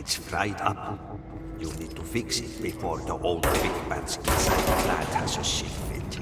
It's fried up. You need to fix it before the old big pants inside the plant has a shit fit.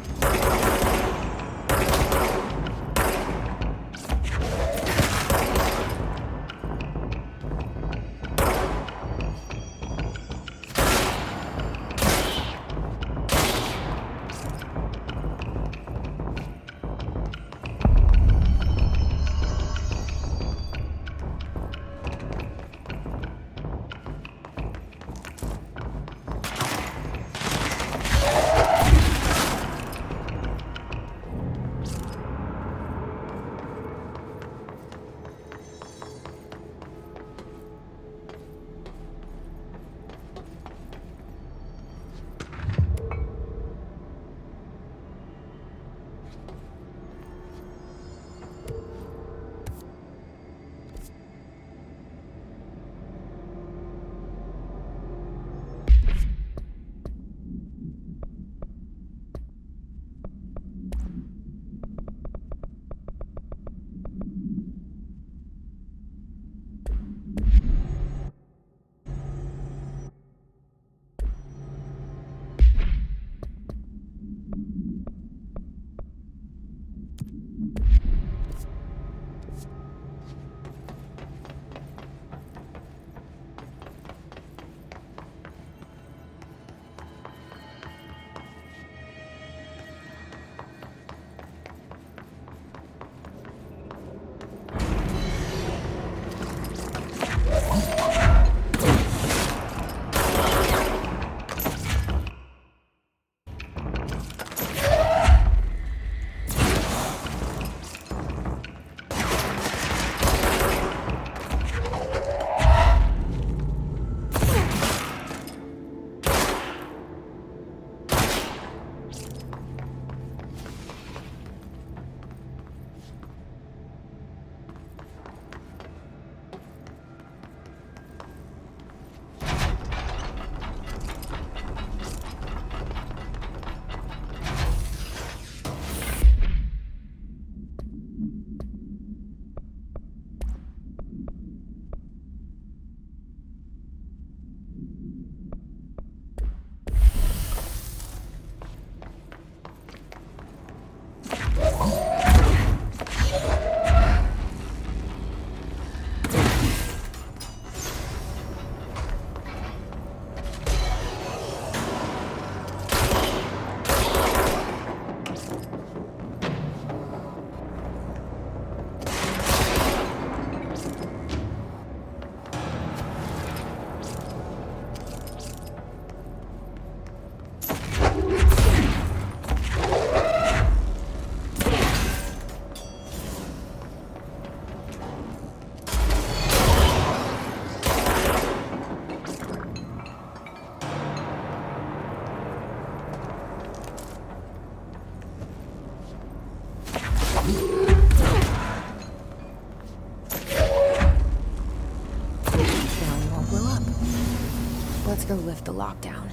Let's go lift the lockdown.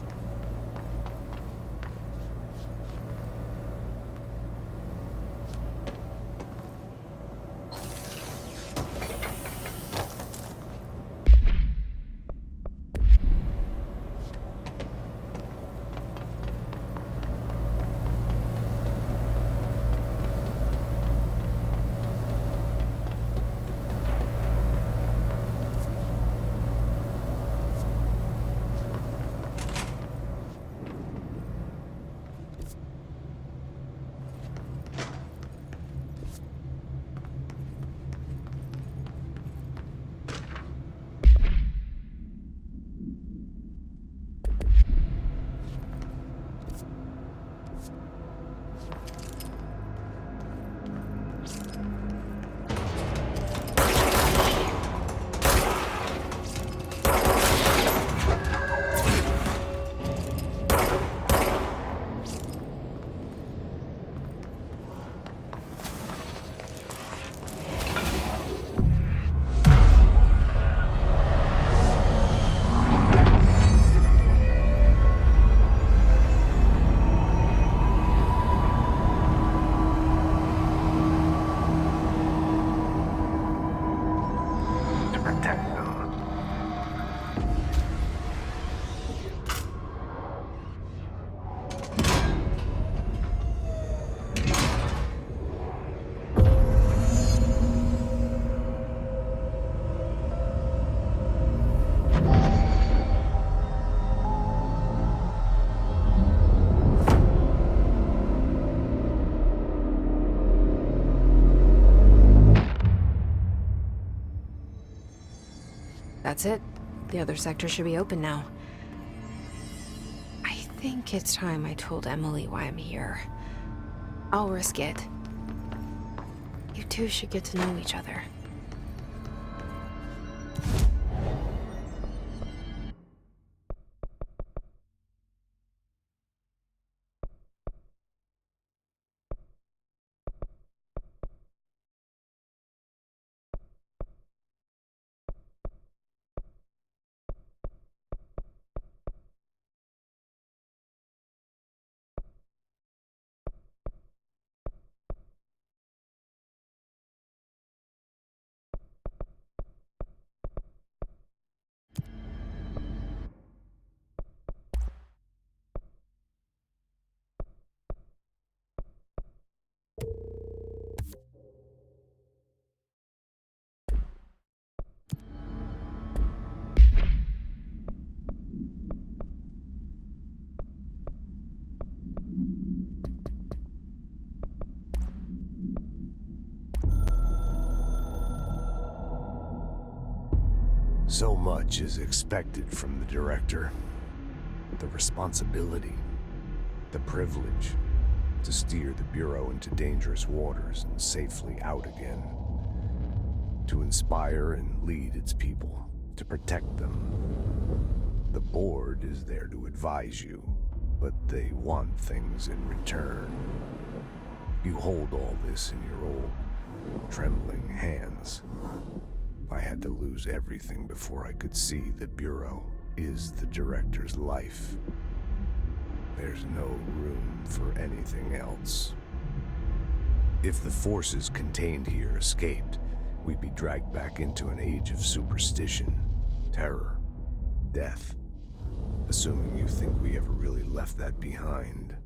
That's it. The other sector should be open now. I think it's time I told Emily why I'm here. I'll risk it. You two should get to know each other. So much is expected from the director. The responsibility, the privilege to steer the Bureau into dangerous waters and safely out again. To inspire and lead its people, to protect them. The board is there to advise you, but they want things in return. You hold all this in your old, trembling hands. I had to lose everything before I could see the Bureau is the director's life. There's no room for anything else. If the forces contained here escaped, we'd be dragged back into an age of superstition, terror, death. Assuming you think we ever really left that behind.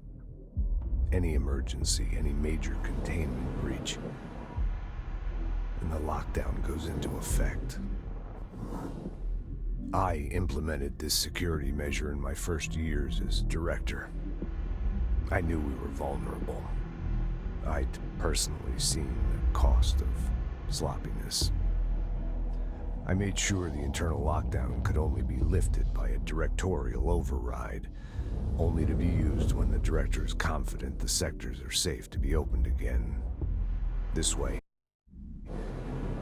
Any emergency, any major containment breach, and the lockdown goes into effect. I implemented this security measure in my first years as director. I knew we were vulnerable. I'd personally seen the cost of sloppiness. I made sure the internal lockdown could only be lifted by a directorial override, only to be used when the director is confident the sectors are safe to be opened again. This way,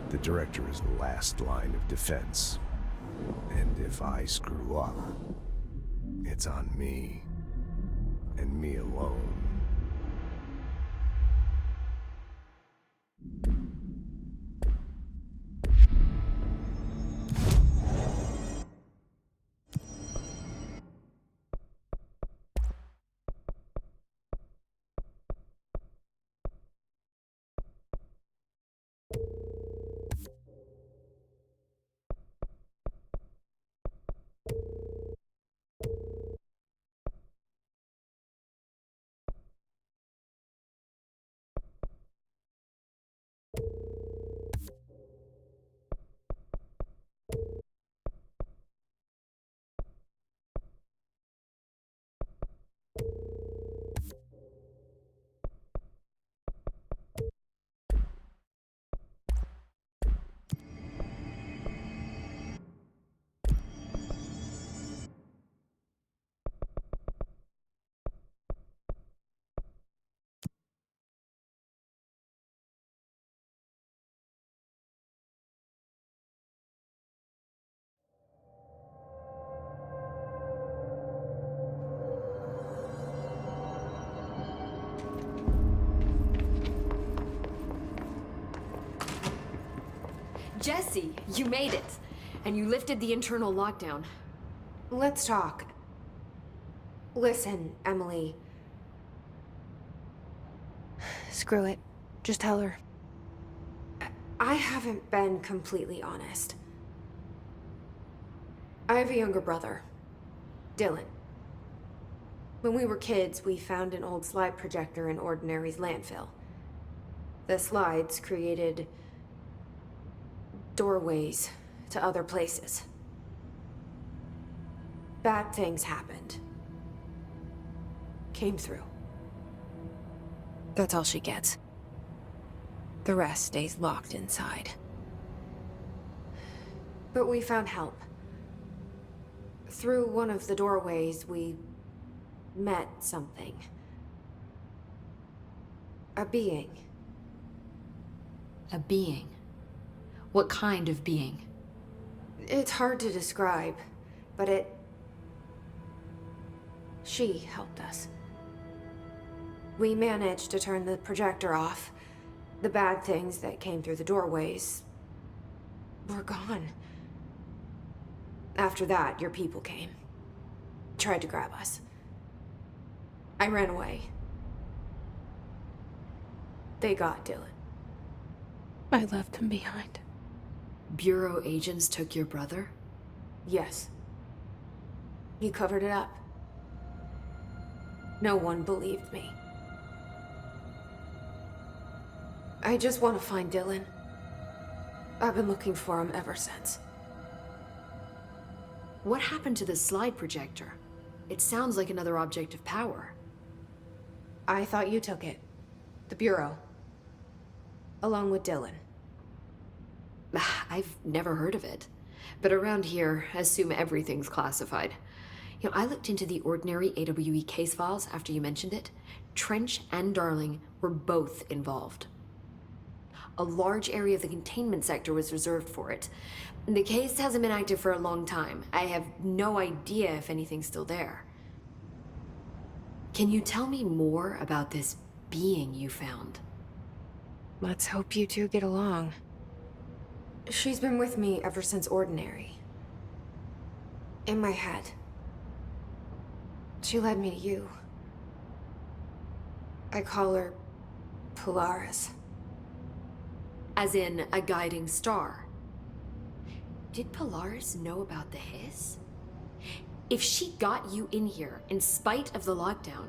the director is the last line of defense. And if I screw up, it's on me, and me alone. Jesse, you made it. And you lifted the internal lockdown. Let's talk. Listen, Emily. Screw it. Just tell her. I haven't been completely honest. I have a younger brother, Dylan. When we were kids, we found an old slide projector in Ordinary's landfill. The slides created doorways to other places. Bad things happened. Came through. That's all she gets. The rest stays locked inside. But we found help. Through one of the doorways, we met something. A being. A being? What kind of being? It's hard to describe, but she helped us. We managed to turn the projector off. The bad things that came through the doorways were gone. After that, your people came. Tried to grab us. I ran away. They got Dylan. I left him behind. Bureau agents took your brother? Yes. You covered it up. No one believed me. I just want to find Dylan. I've been looking for him ever since. What happened to the slide projector? It sounds like another object of power. I thought you took it. The Bureau. Along with Dylan. I've never heard of it. But around here, assume everything's classified. You know, I looked into the ordinary AWE case files after you mentioned it. Trench and Darling were both involved. A large area of the containment sector was reserved for it. The case hasn't been active for a long time. I have no idea if anything's still there. Can you tell me more about this being you found? Let's hope you two get along. She's been with me ever since Ordinary. In my head. She led me to you. I call her Polaris. As in a guiding star. Did Polaris know about the hiss? If she got you in here in spite of the lockdown,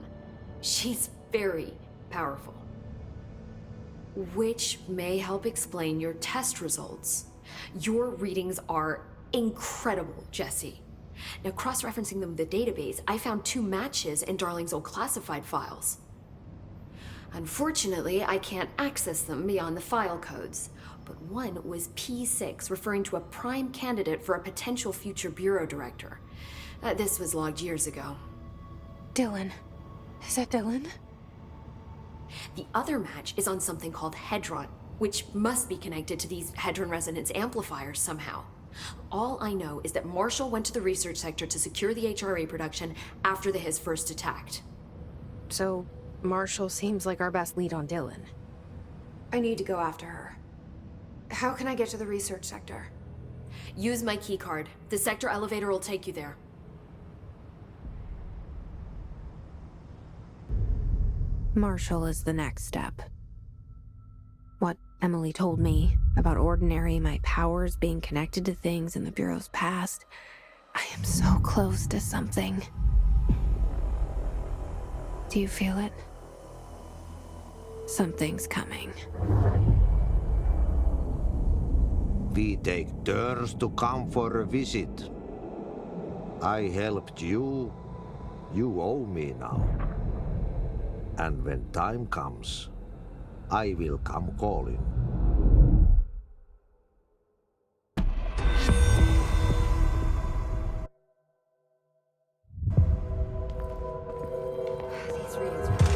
she's very powerful. Which may help explain your test results. Your readings are incredible, Jesse. Now, cross-referencing them with the database, I found 2 matches in Darling's old classified files. Unfortunately, I can't access them beyond the file codes, but one was P6, referring to a prime candidate for a potential future bureau director. This was logged years ago. Dylan. Is that Dylan? The other match is on something called Hedron, which must be connected to these Hedron resonance amplifiers somehow. All I know is that Marshall went to the research sector to secure the HRA production after the Hiss first attacked. So, Marshall seems like our best lead on Dylan. I need to go after her. How can I get to the research sector? Use my keycard. The sector elevator will take you there. Marshall is the next step. What Emily told me about Ordinary, my powers being connected to things in the Bureau's past, I am so close to something. Do you feel it? Something's coming. We take turns to come for a visit. I helped you. You owe me now. And when time comes, I will come calling. These readings are